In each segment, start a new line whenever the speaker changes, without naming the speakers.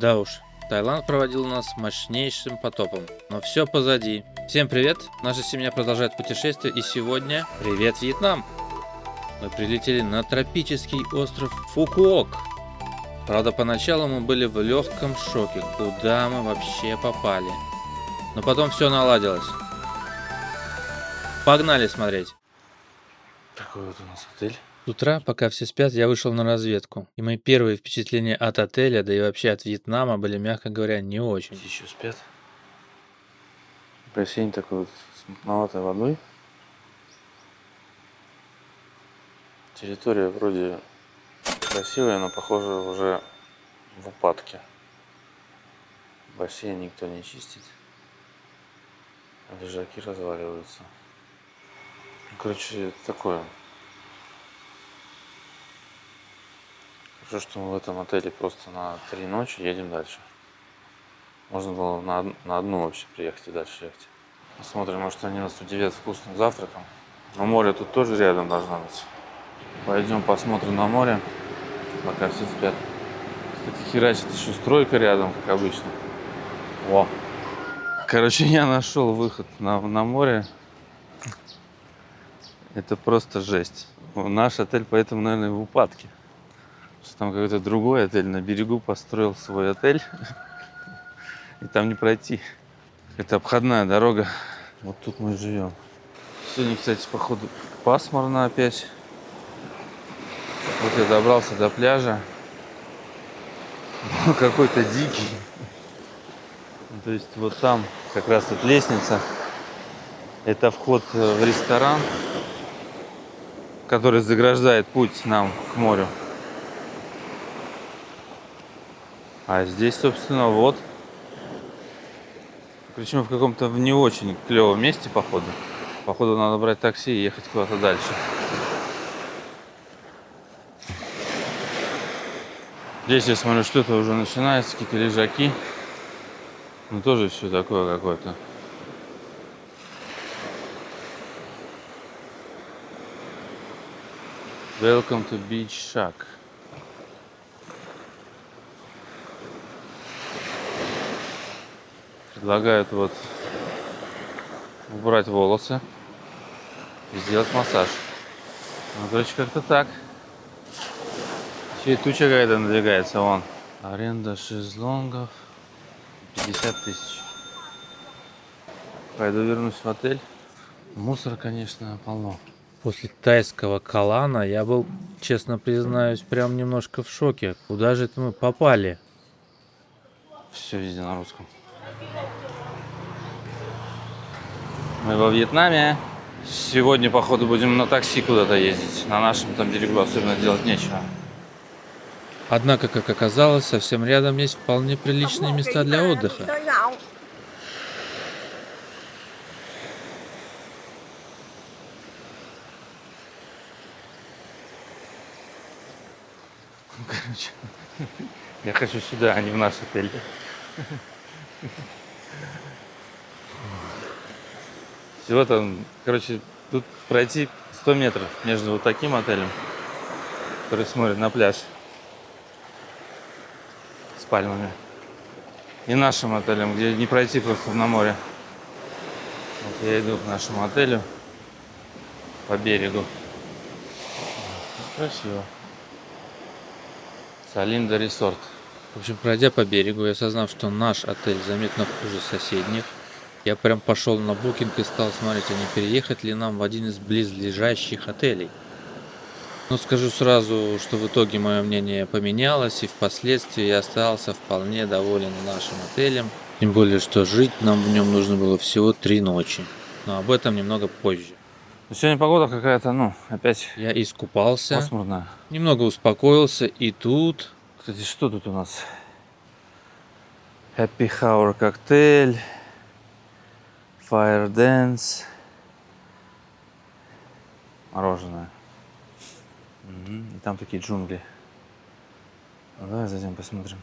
Да уж, Таиланд проводил нас мощнейшим потопом, но все позади. Всем привет, наша семья продолжает путешествие, и сегодня привет, Вьетнам! Мы прилетели на тропический остров Фукуок. Правда, поначалу мы были в легком шоке, куда мы вообще попали. Но потом все наладилось. Погнали смотреть!
Такой вот у нас отель.
С утра, пока все спят, я вышел на разведку. И мои первые впечатления от отеля, да и вообще от Вьетнама, были, мягко говоря, не очень.
Все еще спят. Бассейн такой вот с мутноватой водой. Территория вроде красивая, но похоже уже в упадке. Бассейн никто не чистит. Лежаки разваливаются. Короче, такое. Хорошо, что мы в этом отеле просто на 3 ночи едем дальше. Можно было на одну вообще приехать и дальше ехать. Посмотрим, может они нас удивят вкусным завтраком. Но море тут тоже рядом должно быть. Пойдем посмотрим на море, пока все спят. Кстати, херачит еще стройка рядом, как обычно. О! Короче, я нашел выход на море. Это просто жесть. Наш отель поэтому, наверное, в упадке. Что там какой-то другой отель на берегу построил свой отель. И там не пройти. Это обходная дорога. Вот тут мы живем. Сегодня, кстати, походу пасмурно опять. Вот я добрался до пляжа. Какой-то дикий. То есть вот там как раз вот лестница. Это вход в ресторан, который заграждает путь нам к морю. А здесь, собственно, вот. Причем в каком-то не очень клевом месте, походу. Походу, надо брать такси и ехать куда-то дальше. Здесь я смотрю, что-то уже начинается, какие-то лежаки. Ну, тоже все такое какое-то. Welcome to Beach Shack. Предлагают вот убрать волосы и сделать массаж. Ну, короче, как-то так. Еще и туча какая-то надвигается, вон. Аренда шезлонгов 50 тысяч. Пойду вернусь в отель. Мусора, конечно, полно.
После тайского Калана я был, честно признаюсь, прям немножко в шоке. Куда же это мы попали?
Все везде на русском. Мы во Вьетнаме. Сегодня, походу, будем на такси куда-то ездить. На нашем там берегу особенно делать нечего.
Однако, как оказалось, совсем рядом есть вполне приличные места для отдыха.
Короче, я хочу сюда, а не в наш отель. Всего там, короче, тут пройти 100 метров между вот таким отелем, который смотрит на пляж с пальмами, и нашим отелем, где не пройти просто на море. Вот я иду к нашему отелю по берегу. Красиво. Салинда Resort.
В общем, пройдя по берегу и осознав, что наш отель заметно хуже соседних, я прям пошел на букинг и стал смотреть, а не переехать ли нам в один из близлежащих отелей. Но скажу сразу, что в итоге мое мнение поменялось, и впоследствии я остался вполне доволен нашим отелем. Тем более, что жить нам в нем нужно было всего 3 ночи. Но об этом немного позже.
Сегодня погода какая-то, ну, опять
Я искупался,
пасмурная.
немного успокоился, и тут...
Кстати, что тут у нас? Happy Hour коктейль, Fire Dance, мороженое. И там такие джунгли. Ну, давай зайдем посмотрим.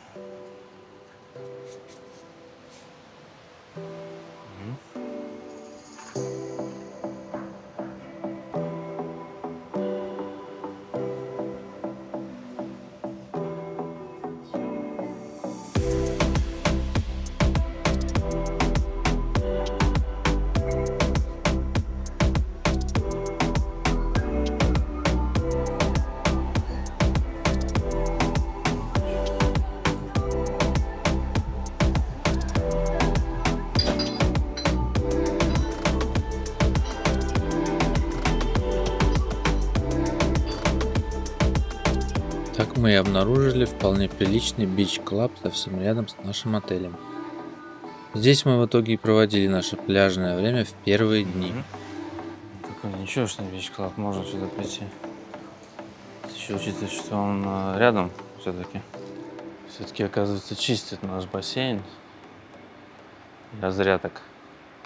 мы и обнаружили вполне приличный бич-клаб совсем рядом с нашим отелем. Здесь мы в итоге и проводили наше пляжное время в первые дни.
Такой ничегошный бич-клаб, можно сюда прийти. Еще учитывая, что он рядом все-таки. Все-таки, оказывается, чистит наш бассейн. Я зря так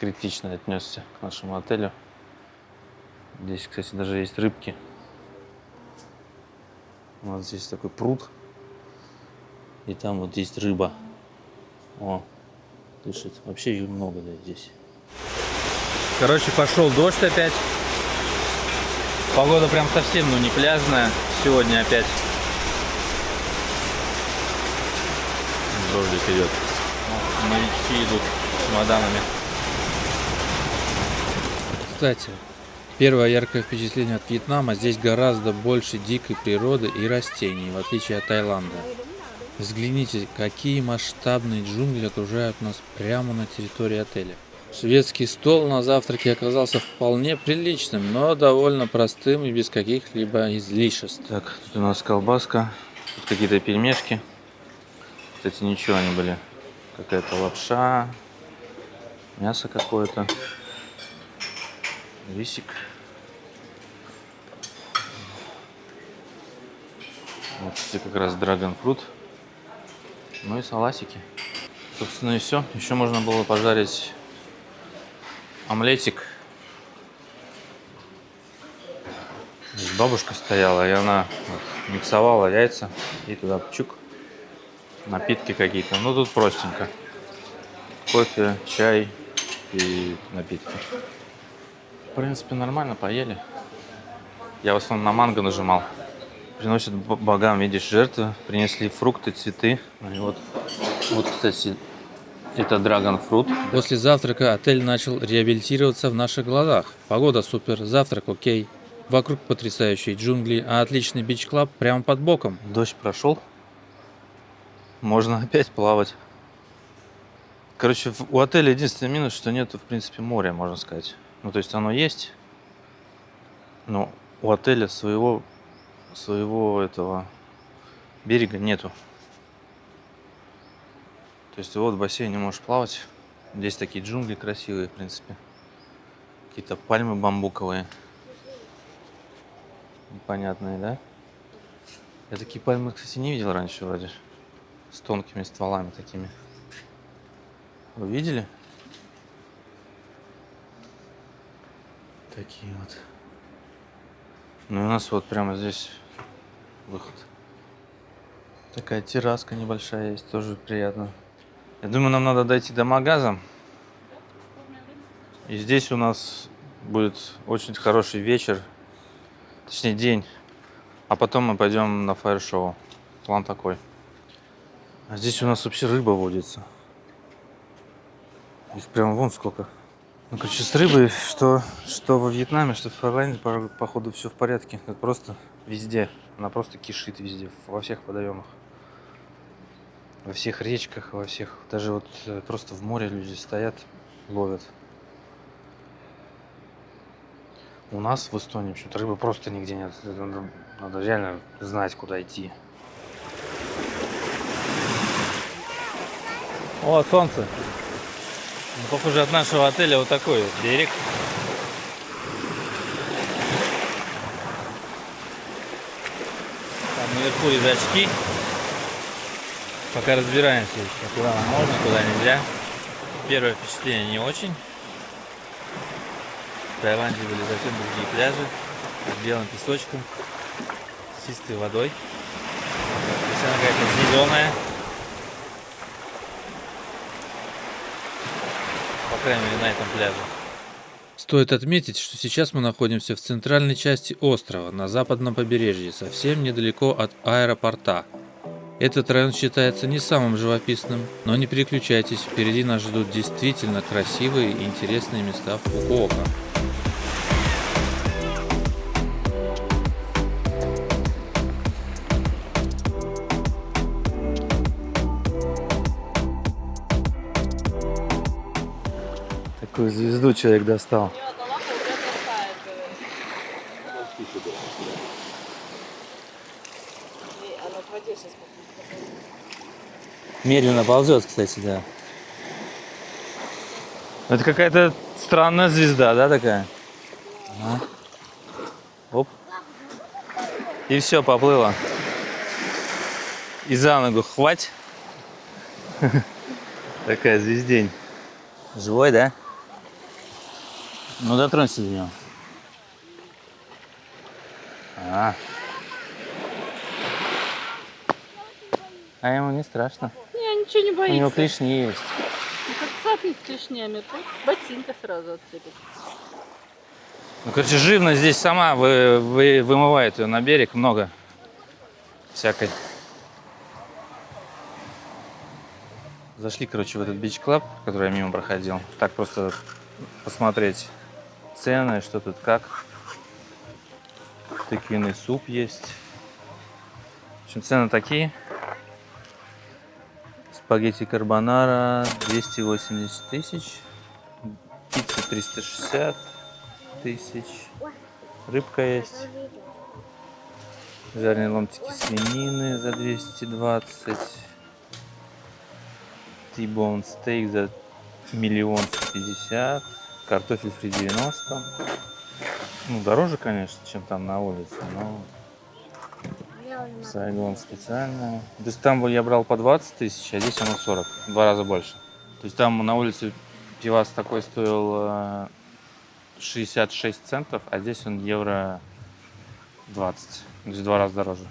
критично отнесся к нашему отелю. Здесь, кстати, даже есть рыбки. Вот здесь такой пруд. И там вот есть рыба. О, дышит. Вообще ее много, да, здесь.
Короче, пошел дождь опять. Погода прям совсем, не пляжная. Сегодня опять.
Дождик идет.
Новички идут с чемоданами.
Кстати, первое яркое впечатление от Вьетнама: здесь гораздо больше дикой природы и растений, в отличие от Таиланда. Взгляните, какие масштабные джунгли окружают нас прямо на территории отеля. Шведский стол на завтраке оказался вполне приличным, но довольно простым и без каких-либо излишеств.
Так, тут у нас колбаска, тут какие-то пельмешки. Кстати, ничего они были. Какая-то лапша, мясо какое-то, рисик. Вот здесь как раз драгонфрут. Ну и салатики. Собственно и все. Еще можно было пожарить омлетик. Здесь бабушка стояла, и она вот миксовала яйца и туда чук. Напитки какие-то. Ну тут простенько. Кофе, чай и напитки. В принципе, нормально поели. Я в основном на манго нажимал. Приносят богам, видишь, жертвы. Принесли фрукты, цветы. И вот, кстати, это драгонфрут.
После завтрака отель начал реабилитироваться в наших глазах. Погода супер, завтрак окей. Вокруг потрясающие джунгли, а отличный бич-клаб прямо под боком.
Дождь прошел. Можно опять плавать. Короче, у отеля единственный минус, что нету, в принципе, моря, можно сказать. Ну, то есть оно есть, но у отеля своего этого берега нету. То есть вот в бассейне можешь плавать. Здесь такие джунгли красивые, в принципе. Какие-то пальмы бамбуковые. Непонятные, да? Я такие пальмы, кстати, не видел раньше вроде. С тонкими стволами такими. Вы видели? Такие вот. Ну и у нас вот прямо здесь выход. Такая терраска небольшая есть, тоже приятно. Я думаю, нам надо дойти до магаза. И здесь у нас будет очень хороший вечер. Точнее, день. А потом мы пойдем на фаер-шоу. План такой. А здесь у нас вообще рыба водится. Их прям вон сколько. Ну, короче, с рыбой, что во Вьетнаме, что в Таиланде, походу, все в порядке. Это просто везде. Она просто кишит везде, во всех водоемах. Во всех речках, во всех. Даже вот просто в море люди стоят, ловят. У нас в Эстонии почему-то рыбы просто нигде нет. Надо реально знать, куда идти.
О, солнце. Ну, похоже, от нашего отеля вот такой вот берег. Там наверху рюкзачки. Пока разбираемся еще, куда нам можно, куда нельзя. Первое впечатление не очень. В Таиланде были совсем другие пляжи. С белым песочком, с чистой водой. Здесь она какая-то зеленая. По крайней мере, на этом пляже.
Стоит отметить, что сейчас мы находимся в центральной части острова, на западном побережье, совсем недалеко от аэропорта. Этот район считается не самым живописным, но не переключайтесь, впереди нас ждут действительно красивые и интересные места в Фукуока.
Такую звезду человек достал.
Медленно ползет, кстати, да. Это какая-то странная звезда, да, такая? Ага. Оп. И все, поплыло. И за ногу хвать. Такая звездень. Живой, да? Ну, дотронься до него. А ему не страшно.
Не, ничего не
У него
боится.
клешни есть.
Ну, как цапнет клешнями, то ботинка сразу отцепит.
Ну, короче, живность здесь сама вымывает ее на берег много всякой. Зашли, короче, в этот бич-клаб, который я мимо проходил. Так просто посмотреть цены, что тут как. Тыквенный суп есть. В общем, цены такие. Спагетти карбонара 280 тысяч. Пицца 360 тысяч. Рыбка есть. Жареные ломтики свинины за 220. T-bone стейк за 1 150 000. Картофель фри 90. Ну, дороже, конечно, чем там на улице, но Сайгон специально. То есть там я брал по 20 тысяч, а здесь оно 40. В 2 раза больше. То есть там на улице пивас такой стоил 66 центов, а здесь он евро 20. То есть в 2 раза дороже.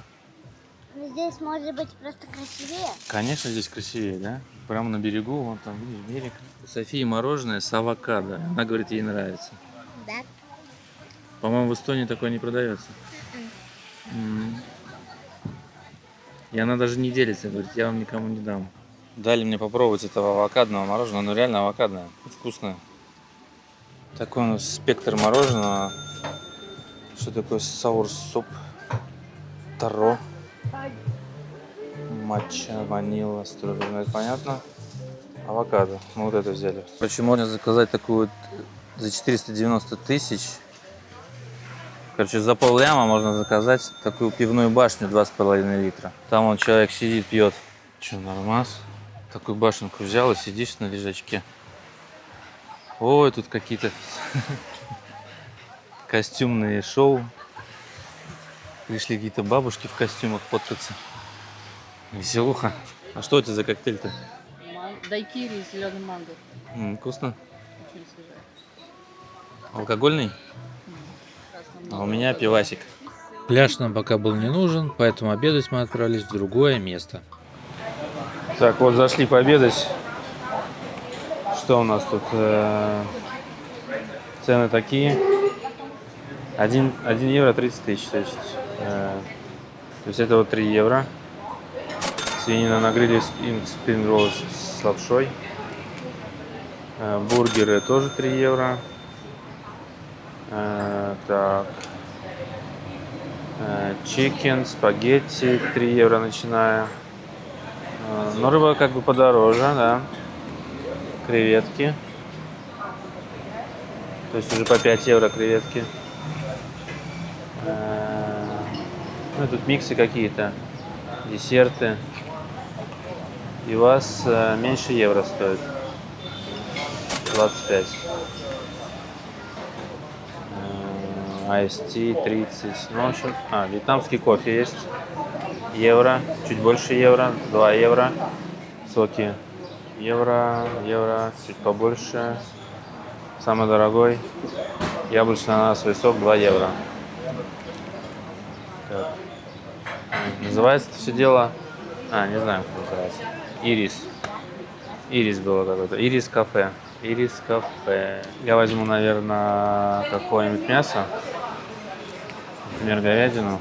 Но здесь может быть просто красивее.
Конечно, здесь красивее, да? Прямо на берегу, вон там, видишь, берег. У Софии мороженое с авокадо. Она говорит, ей нравится.
Да.
По-моему, в Эстонии такое не продается. И она даже не делится, говорит, я вам никому не дам. Дали мне попробовать этого авокадного мороженого, оно реально авокадное, вкусное. Такой у нас спектр мороженого. Что такое саур-суп? Таро. Матча, ванила, стrawberry, ну это понятно. Авокадо, мы вот это взяли. Короче, можно заказать такую за 490 тысяч. Короче, за пол-ляма можно заказать такую пивную башню 2,5 литра. Там он человек сидит, пьет. Че, нормас? Такую башенку взял и сидишь на лежачке. Ой, тут какие-то костюмные шоу. Пришли какие-то бабушки в костюмах фоткаться. Веселуха. А что это за коктейль-то?
Дайкири и зеленый манго.
Вкусно.
Очень свежая.
Алкогольный? А у меня пивасик.
Пляж нам пока был не нужен, поэтому обедать мы отправились в другое место.
Так, вот зашли пообедать. Что у нас тут? Цены такие. 1 евро 30 тысяч. То есть это вот 3 евро. Свинина на гриле, спринг-роллы с лапшой. Бургеры тоже 3 евро. Так. Чикен, спагетти 3 евро начиная. Но рыба как бы подороже, да. Креветки. То есть уже по 5 евро креветки. Ну, тут миксы какие-то. Десерты. И у вас меньше евро стоит. 25. IST 30. Ну, в общем, вьетнамский кофе есть. Евро. Чуть больше евро. 2 евро. Соки. Евро. Чуть побольше. Самый дорогой. Яблочно-ананасовый сок 2 евро. Так. Называется это все дело... не знаю, как называется. Ирис. Ирис было какое-то. Ирис кафе. Ирис кафе. Я возьму, наверное, какое-нибудь мясо. Например, говядину.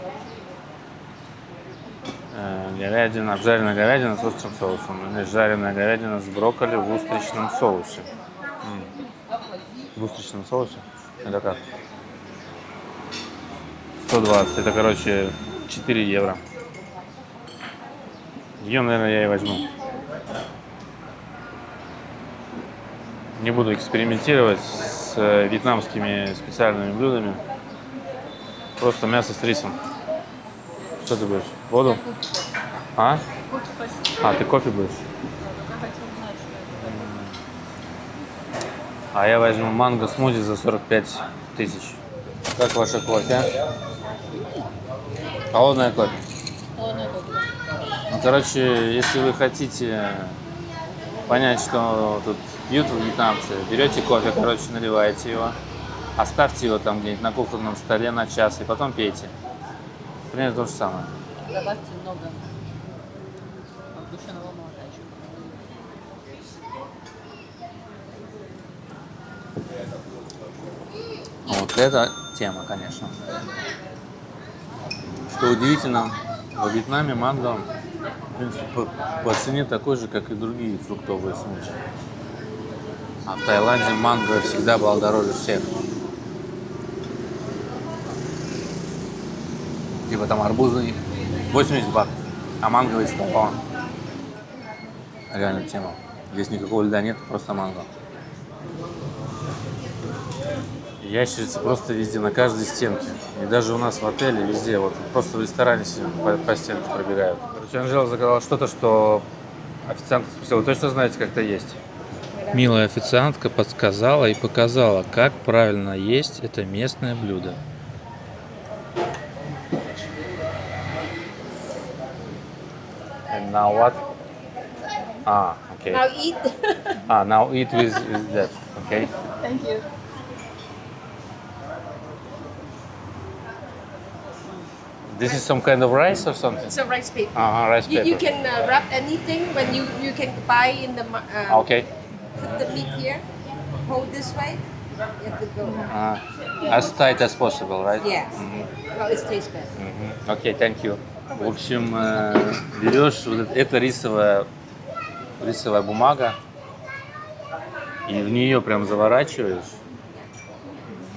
Обжаренная говядина с острым соусом. Или жареная говядина с брокколи в устричном соусе. В устричном соусе? Это как? 120. Это, короче, 4 евро. Ее, наверное, я и возьму. Не буду экспериментировать с вьетнамскими специальными блюдами. Просто мясо с рисом. Что ты будешь? Воду? Ты кофе будешь?
А я возьму манго смузи за 45 тысяч. Как ваше кофе? Холодное кофе. Ну, короче, если вы хотите понять, что тут пьют вьетнамцы, берете кофе, короче, наливаете его, оставьте его там где-нибудь на кухонном столе на час и потом пейте. Примерно то же самое.
Добавьте много сгущенного молока еще.
Вот это тема, конечно. Что удивительно, во Вьетнаме манго, в принципе, по цене такой же, как и другие фруктовые смучи. А в Таиланде манго всегда был дороже всех. Типа там арбузный 80 бат, а манговый 100. Реально тема. Здесь никакого льда нет, просто манго. Ящерицы просто везде, на каждой стенке. И даже у нас в отеле везде, вот просто в ресторане сидим, по стенке пробегают. Короче, Анжела заказала что-то, что официант спросил: вы точно знаете, как это есть?
Милая официантка подсказала и показала, как правильно есть это местное блюдо.
And now what? Ah, okay.
Now eat.
Now eat with that, okay?
Thank you.
This is some kind of rice or something?
It's a rice paper.
Rice paper.
You can wrap anything when you can buy in the
Okay.
put the meat here, hold this way, you have to go.
As tight as possible, right?
Yeah. Well, it tastes better.
Окей, thank you. В общем, берешь вот это рисовая бумага и в нее прям заворачиваешь.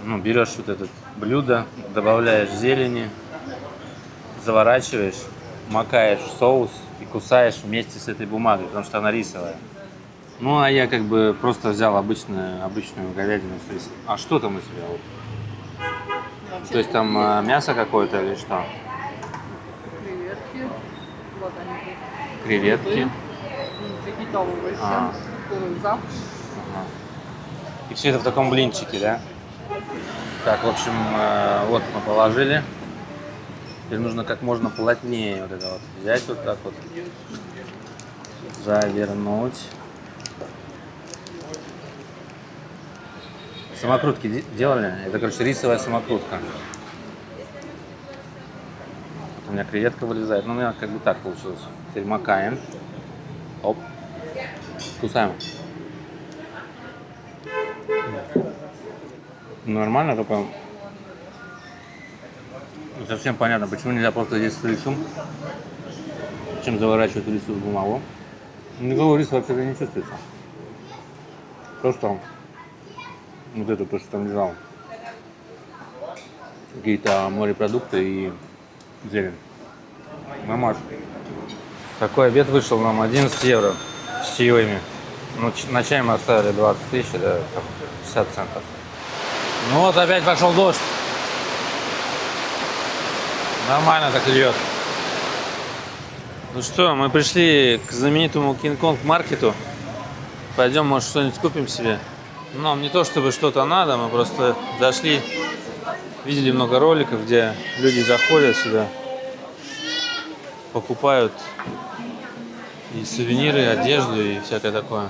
Ну, берешь вот это блюдо, добавляешь зелени, заворачиваешь, макаешь в соус и кусаешь вместе с этой бумагой, потому что она рисовая. Ну, а я как бы просто взял обычную говядину с рисом. А что там у тебя? Вот? То есть там мясо какое-то или что?
Креветки. Вот они.
Креветки.
Какие-то овощи.
А.
Кукуруза.
Ага. И все это в таком блинчике, да? Так, в общем, вот мы положили. Теперь нужно как можно плотнее вот это вот взять, вот так вот, завернуть. Самокрутки делали? Это, короче, рисовая самокрутка. Вот у меня креветка вылезает. Ну, у меня как бы так получилось. Теперь макаем. Оп. Кусаем. Нормально, только не совсем понятно, почему нельзя просто есть с рисом, чем заворачивать рис в бумагу. Никакого риса вообще не чувствуется. Просто вот это то, что там лежало. Какие-то морепродукты и зелень. Нормально. Такой обед вышел нам 11 евро с чаевыми. Ну, на чай мы оставили 20 тысяч, да, там 60 центов. Ну вот опять пошел дождь. Нормально так льет. Ну что, мы пришли к знаменитому Кинг-Конг-маркету. Пойдем, может, что-нибудь купим себе. Нам не то чтобы что-то надо, мы просто зашли, видели много роликов, где люди заходят сюда, покупают и сувениры, одежду и всякое такое.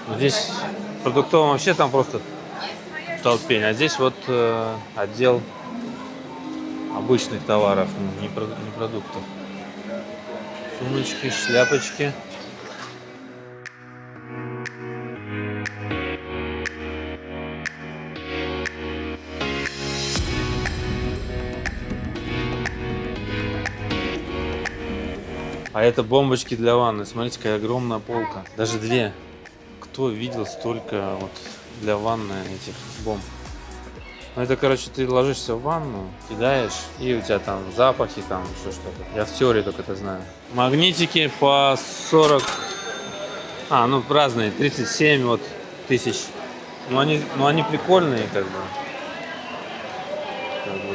Но здесь в продуктовом вообще там просто толпень, а здесь вот отдел обычных товаров, не продуктов. Сумочки, шляпочки. А это бомбочки для ванны. Смотрите, какая огромная полка. Даже две. Кто видел столько вот для ванны этих бомб? Ну, это, короче, ты ложишься в ванну, кидаешь, и у тебя там запахи, там еще что-то. Я в теории только это знаю. Магнитики по 40... ну, разные, 37 вот тысяч. Ну, они прикольные, как бы.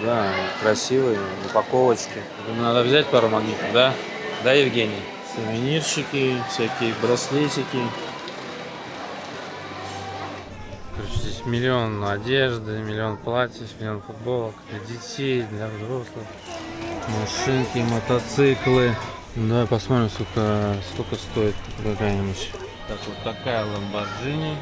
Да, красивые, упаковочки. Надо взять пару магнитов, да? Да, Евгений? Сувенирчики, всякие браслетики.
миллион одежды, миллион платьев, миллион футболок для детей, для взрослых. Машинки, мотоциклы. Давай посмотрим, сколько стоит какая-нибудь. Так, вот такая Lamborghini.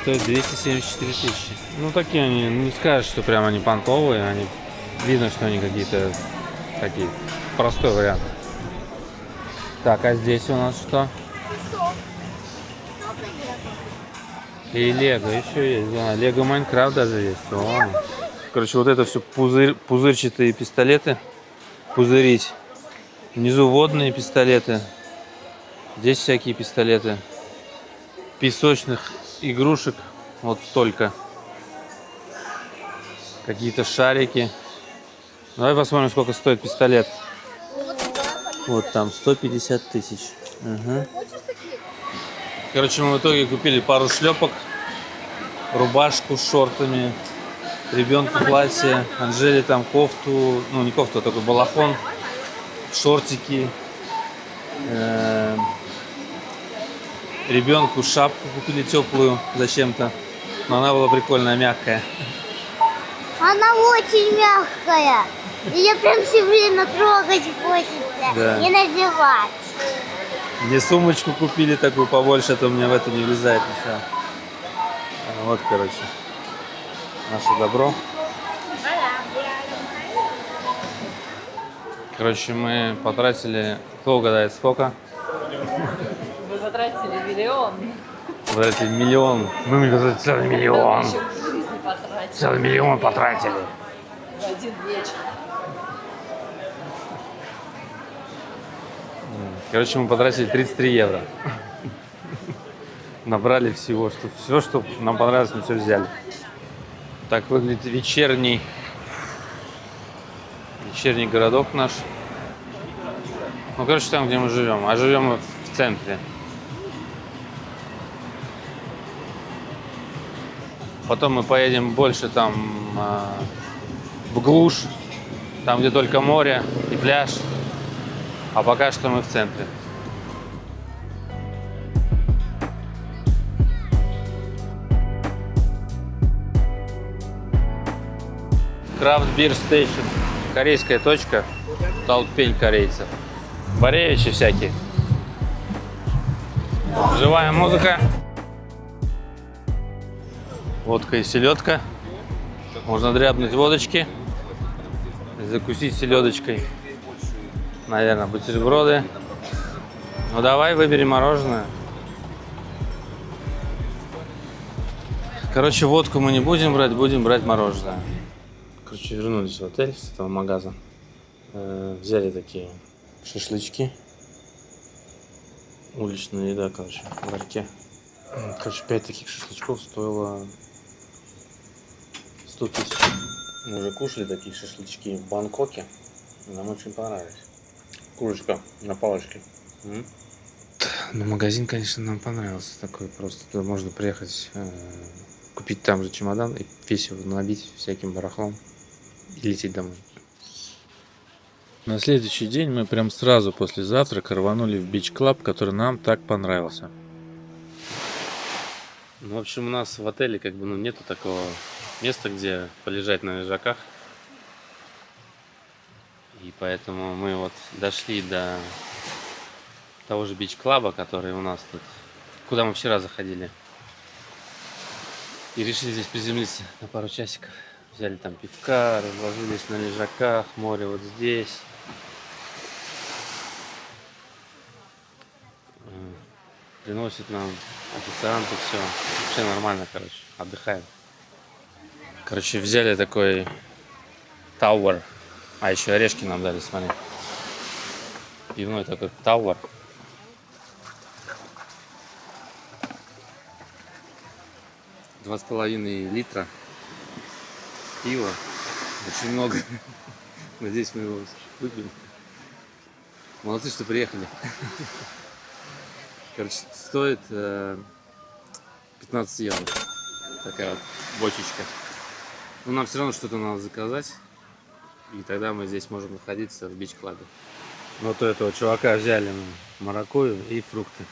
Стоит 274 тысячи. Ну, такие они, не скажешь, что прям они понтовые. Они, видно, что они какие-то такие, простой вариант. Так, а здесь у нас что? И Лего еще есть, да. Лего Майнкрафт даже есть. О. Короче, вот это все пузырчатые пистолеты. Пузырить. Внизу водные пистолеты. Здесь всякие пистолеты. Песочных игрушек. Вот столько. Какие-то шарики. Давай посмотрим, сколько стоит пистолет. Вот там 150 тысяч. Угу. Короче, мы в итоге купили пару шлепок, рубашку с шортами, ребенку платье, Анжеле там кофту, ну не кофту, а такой балахон, шортики, ребенку шапку купили теплую зачем-то, но она была прикольная, мягкая.
Она очень мягкая. Ее прям все время трогать хочется.
Да.
И надевать.
Мне сумочку купили такую побольше, а то у меня в это не влезает ничего. Вот, короче, наше добро. Короче, мы потратили, кто угадает, сколько?
Вы потратили миллион.
Потратили миллион. Мы потратили целый миллион.
Еще в жизни потратили.
Целый миллион потратили.
В один вечер.
Короче, мы потратили 33 евро. Набрали всего, все, что нам понравилось, мы все взяли. Так выглядит вечерний городок наш. Ну, короче, там, где мы живем. А живем мы в центре. Потом мы поедем больше там в глушь, там, где только море и пляж. А пока что мы в центре. Craft Beer Station. Корейская точка. Толпень корейцев. Баревичи всякие. Живая музыка. Водка и селедка. Можно дрябнуть водочки. Закусить селедочкой. Наверное, бутерброды. Ну давай выберем мороженое. Короче, водку мы не будем брать мороженое. Короче, вернулись в отель с этого магаза. Взяли такие шашлычки. Уличная еда, короче, в ларьке. Короче, 5 таких шашлычков стоило 100 тысяч. Мы уже кушали такие шашлычки в Бангкоке. Нам очень понравились. Курочка на палочке. Ну, магазин, конечно, нам понравился. Такой просто. Туда можно приехать, купить там же чемодан и весь его набить всяким барахлом и лететь домой. На следующий день мы прям сразу после завтрака рванули в бич-клаб, который нам так понравился. Ну, в общем, у нас в отеле как бы нету такого места, где полежать на лежаках. И поэтому мы вот дошли до того же бич-клаба, который у нас тут, куда мы вчера заходили. И решили здесь приземлиться на пару часиков. Взяли там пивка, разложились на лежаках, море вот здесь. Приносит нам официанты, все. Вообще нормально, короче, отдыхаем. Короче, взяли такой тауэр. А еще орешки нам дали, смотри. Пивной такой тауэр. Два с половиной литра пива. Очень много. Надеюсь, мы его выпьем. Молодцы, что приехали. Короче, стоит 15 евро. Такая вот бочечка. Но нам все равно что-то надо заказать. И тогда мы здесь можем находиться в бич-клабе. Вот у этого чувака взяли мы маракуйю и фрукты.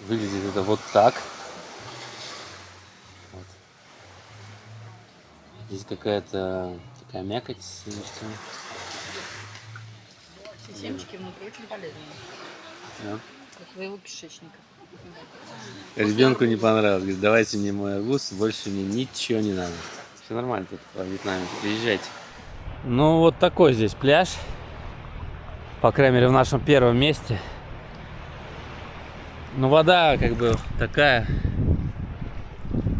Выглядит это вот так.
Здесь какая-то такая мякоть с семечками.
Все семечки внутри очень полезные.
Да.
Для твоего кишечника.
Ребенку не понравилось. Говорит, давайте мне мой арбуз, больше мне ничего не надо. Все нормально тут во Вьетнаме. Приезжайте. Ну вот такой здесь пляж. По крайней мере в нашем первом месте. Ну вода как бы такая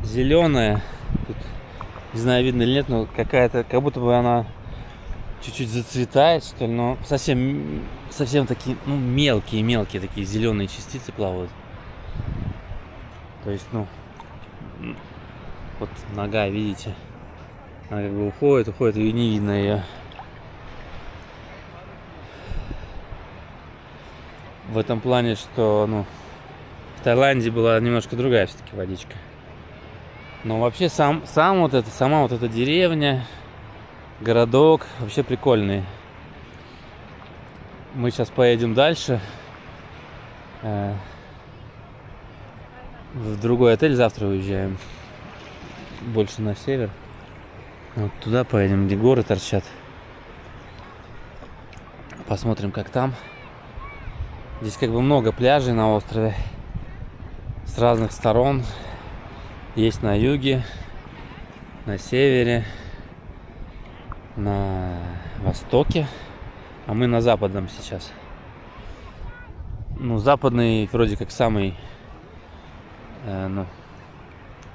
зеленая. Тут, не знаю, видно или нет, но какая-то, как будто бы она чуть-чуть зацветает, что ли, но совсем такие, ну, мелкие такие зеленые частицы плавают. То есть, ну, вот нога, видите, она как бы уходит, и не видно ее. В этом плане, что, ну, в Таиланде была немножко другая все-таки водичка. Но вообще сама вот эта деревня, городок вообще прикольный. Мы сейчас поедем дальше в другой отель, завтра уезжаем больше на север. Вот туда поедем, где горы торчат. Посмотрим, как там. Здесь как бы много пляжей на острове с разных сторон. Есть на юге, на севере, на востоке, а мы на западном сейчас. Ну, западный вроде как самый ну,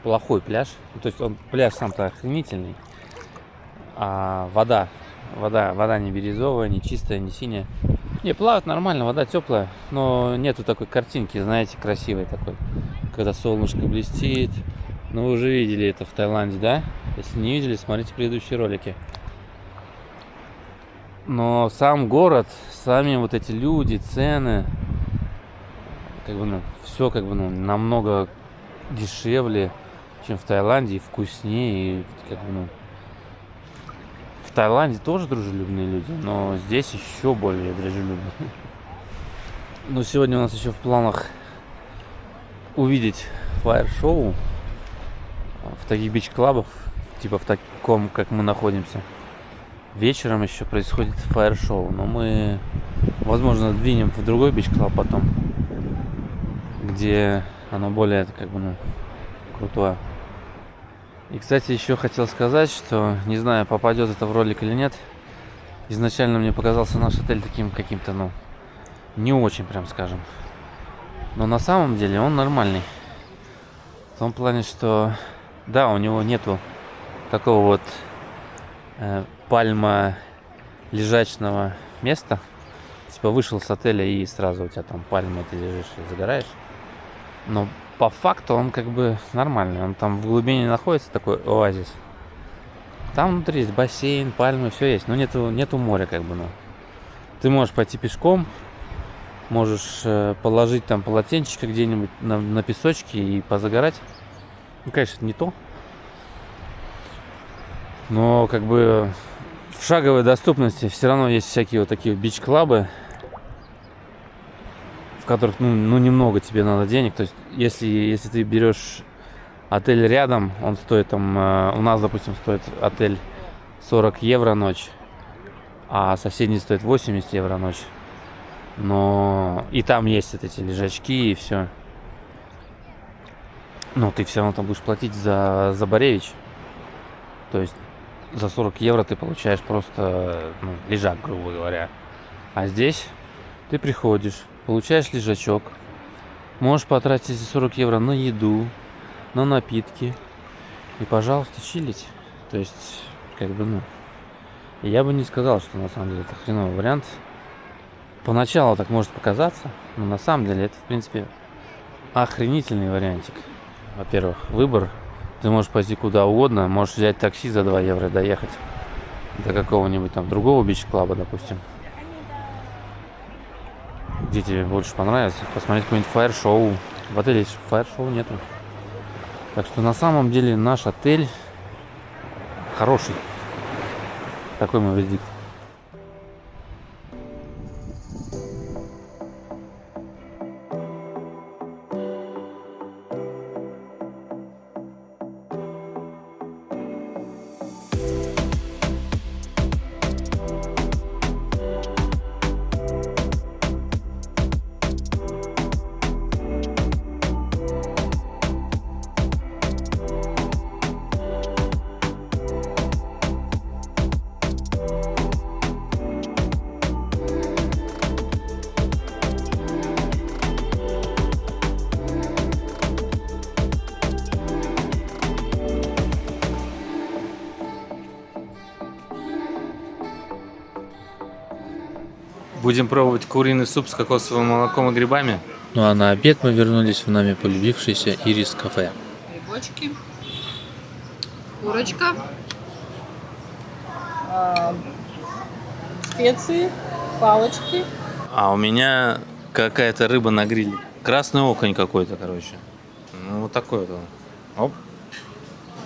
плохой пляж. То есть он пляж сам-то охренительный, а вода не бирюзовая, не чистая, не синяя. Не, плавать нормально, вода теплая, но нету такой картинки, знаете, красивой такой, когда солнышко блестит. Ну, вы уже видели это в Таиланде, да? Если не видели, смотрите предыдущие ролики. Но сам город, сами вот эти люди, цены, как бы, ну, все как бы, ну, намного дешевле, чем в Таиланде, и вкуснее, и как бы, ну, в Таиланде тоже дружелюбные люди, но здесь еще более дружелюбные. Но сегодня у нас еще в планах увидеть фаер-шоу в таких бич-клабах, типа в таком, как мы находимся. Вечером еще происходит фаер-шоу, но мы, возможно, двинем в другой бич-клаб потом, где оно более, как бы, ну, крутое. И, кстати, еще хотел сказать, что, не знаю, попадет это в ролик или нет, изначально мне показался наш отель таким каким-то, ну, не очень, прям скажем. Но на самом деле он нормальный. В том плане, что, да, у него нету такого вот пальма лежачного места. Типа вышел с отеля и сразу у тебя там пальма, ты лежишь и загораешь. Но по факту он как бы нормальный. Он там в глубине находится, такой оазис. Там внутри есть бассейн, пальмы, все есть. Но нету моря, как бы, ну. Ты можешь пойти пешком, можешь положить там полотенчика где-нибудь на песочке и позагорать. Ну, конечно, это не то. Но как бы в шаговой доступности все равно есть всякие вот такие бич-клабы, в которых, ну немного тебе надо денег. То есть если ты берешь отель рядом, он стоит там, у нас, допустим, стоит отель 40 евро ночь, а соседний стоит 80 евро ночь. Но и там есть вот эти лежачки и все. Но ты все равно там будешь платить за Боревич. То есть за 40 евро ты получаешь просто, ну, лежак, грубо говоря. А здесь ты приходишь, получаешь лежачок, можешь потратить эти 40 евро на еду, на напитки и, пожалуйста, чилить. То есть, как бы, ну, я бы не сказал, что на самом деле это хреновый вариант. Поначалу так может показаться, но на самом деле это, в принципе, охренительный вариантик. Во-первых, выбор. Ты можешь пойти куда угодно, можешь взять такси за 2 евро и доехать до какого-нибудь там другого бич-клаба, допустим, где тебе больше понравится, посмотреть какое-нибудь фаер-шоу. В отеле фаер-шоу нету. Так что на самом деле наш отель хороший. Такой мой вердикт. Будем пробовать куриный суп с кокосовым молоком и грибами.
Ну а на обед мы вернулись в нами полюбившийся Ирис кафе.
Грибочки. Курочка.
Специи, палочки.
А у меня какая-то рыба на гриле. Красный окунь какой-то, короче. Ну, вот такой вот он. Оп.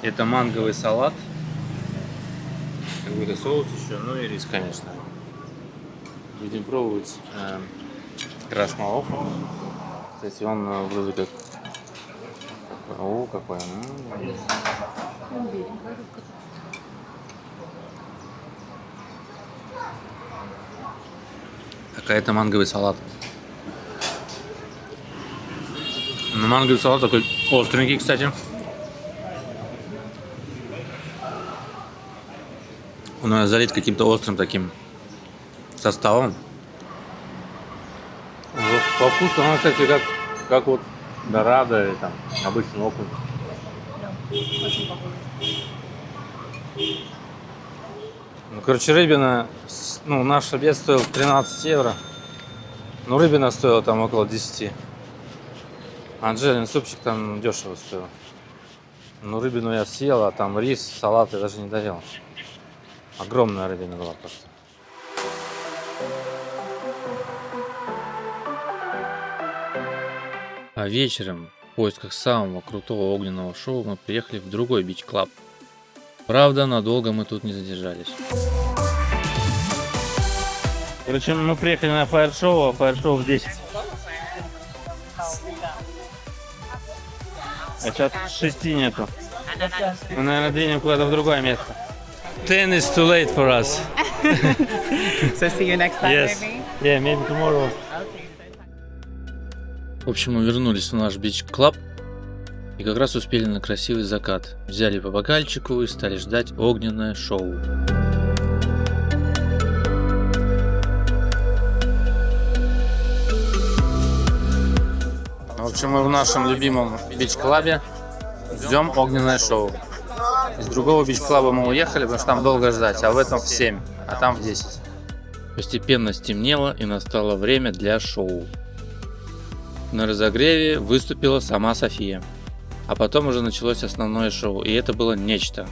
Это манговый салат. Какой-то соус еще, ну и рис, конечно. Будем пробовать красного окуня. Кстати, он вроде как... О, какой он. Какая-то манговый салат. Ну, манговый салат такой остренький, кстати. Он залит каким-то острым таким составом. Вот, по вкусу он, кстати, как вот дорадо или там обычный окунь. Ну, короче, рыбина, ну, наш обед стоил 13 евро. Ну, рыбина стоила там около 10. Анжелин супчик там дешево стоил. Ну, рыбину я съел, а там рис, салат я даже не доел. Огромная рыбина была просто.
А вечером, в поисках самого крутого огненного шоу, мы приехали в другой бич-клаб. Правда, надолго мы тут не задержались.
Короче, мы приехали на фаер-шоу, а фаер-шоу в 10. А сейчас 6 нету. Мы, наверное, двинем куда-то в другое место. 10 is too late for us.
So see you next time,
Yes.
maybe?
Yeah, maybe tomorrow.
В общем, мы вернулись в наш бич-клаб и как раз успели на красивый закат. Взяли по бокальчику и стали ждать огненное шоу.
В общем, мы в нашем любимом бич-клабе ждем огненное шоу. Из другого бич-клаба мы уехали, потому что там долго ждать, а в этом в 7, а там в 10.
Постепенно стемнело и настало время для шоу. На разогреве выступила сама София. А потом уже началось основное шоу, и это было нечто.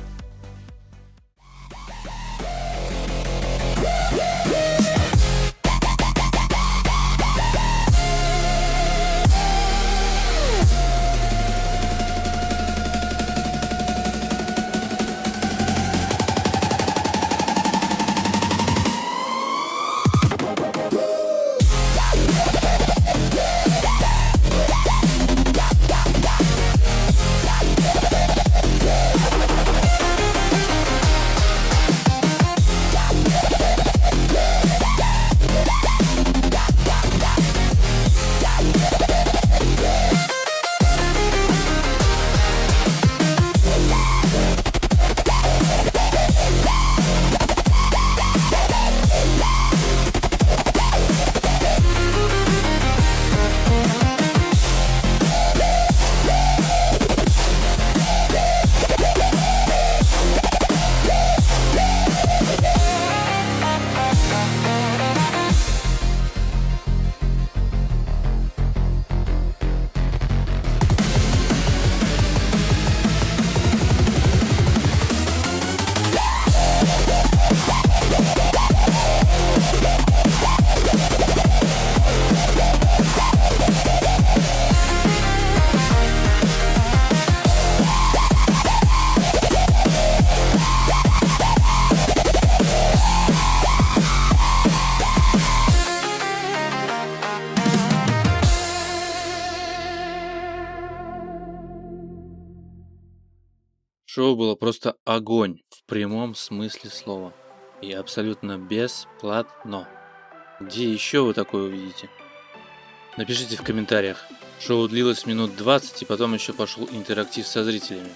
Шоу было просто огонь в прямом смысле слова. И абсолютно бесплатно. Где еще вы такое увидите? Напишите в комментариях. Шоу длилось минут 20, и потом еще пошел интерактив со зрителями.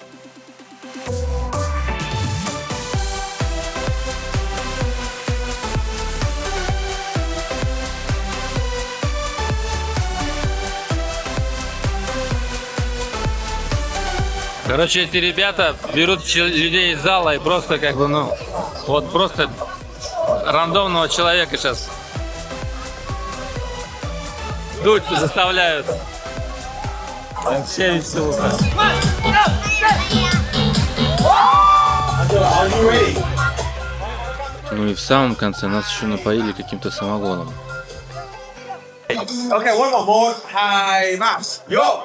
Короче, эти ребята берут людей из зала и просто как бы, ну, вот просто рандомного человека сейчас Дуть заставляют. Вообще веселуха. Ну и в самом конце нас еще напоили каким-то самогоном.
Okay, one more. Hi, Max. Yo.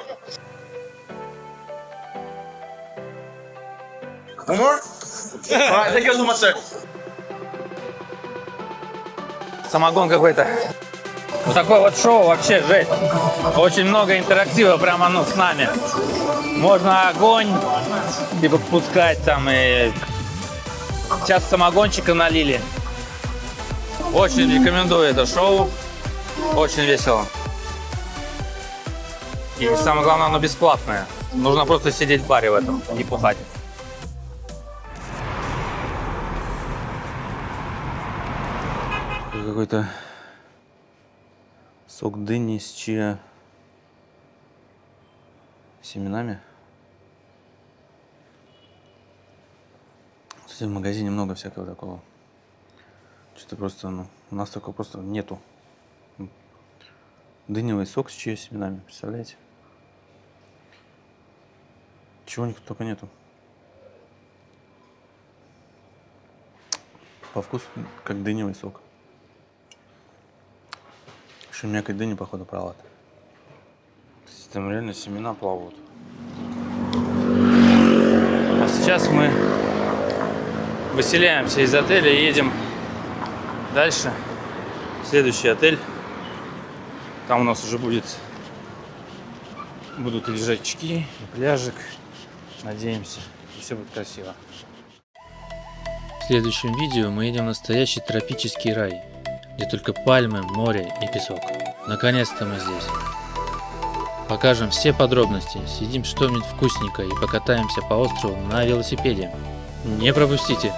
One more. All right, thank you so much, sir.
Самогон какой-то. Вот такое вот шоу вообще, жесть. Очень много интерактива прямо с нами. Можно огонь типа пускать там и... Сейчас самогончика налили. Очень рекомендую это шоу. Очень весело. И самое главное, оно бесплатное. Нужно просто сидеть в баре в этом и пухать. Какой-то сок дыни с чиа семенами. Кстати, в магазине много всякого такого. Что-то просто, у нас такого просто нету. Дыневый сок с чиа семенами, представляете? Чего-нибудь только нету. По вкусу как дыневый сок. Шемякой дыни, походу, пролад. Там реально семена плавают. А сейчас мы выселяемся из отеля и едем дальше. Следующий отель. Там у нас уже будут лежачки, пляжик. Надеемся, и все будет красиво.
В следующем видео мы едем в настоящий тропический рай, где только пальмы, море и песок. Наконец-то мы здесь. Покажем все подробности, съедим что-нибудь вкусненькое и покатаемся по острову на велосипеде. Не пропустите!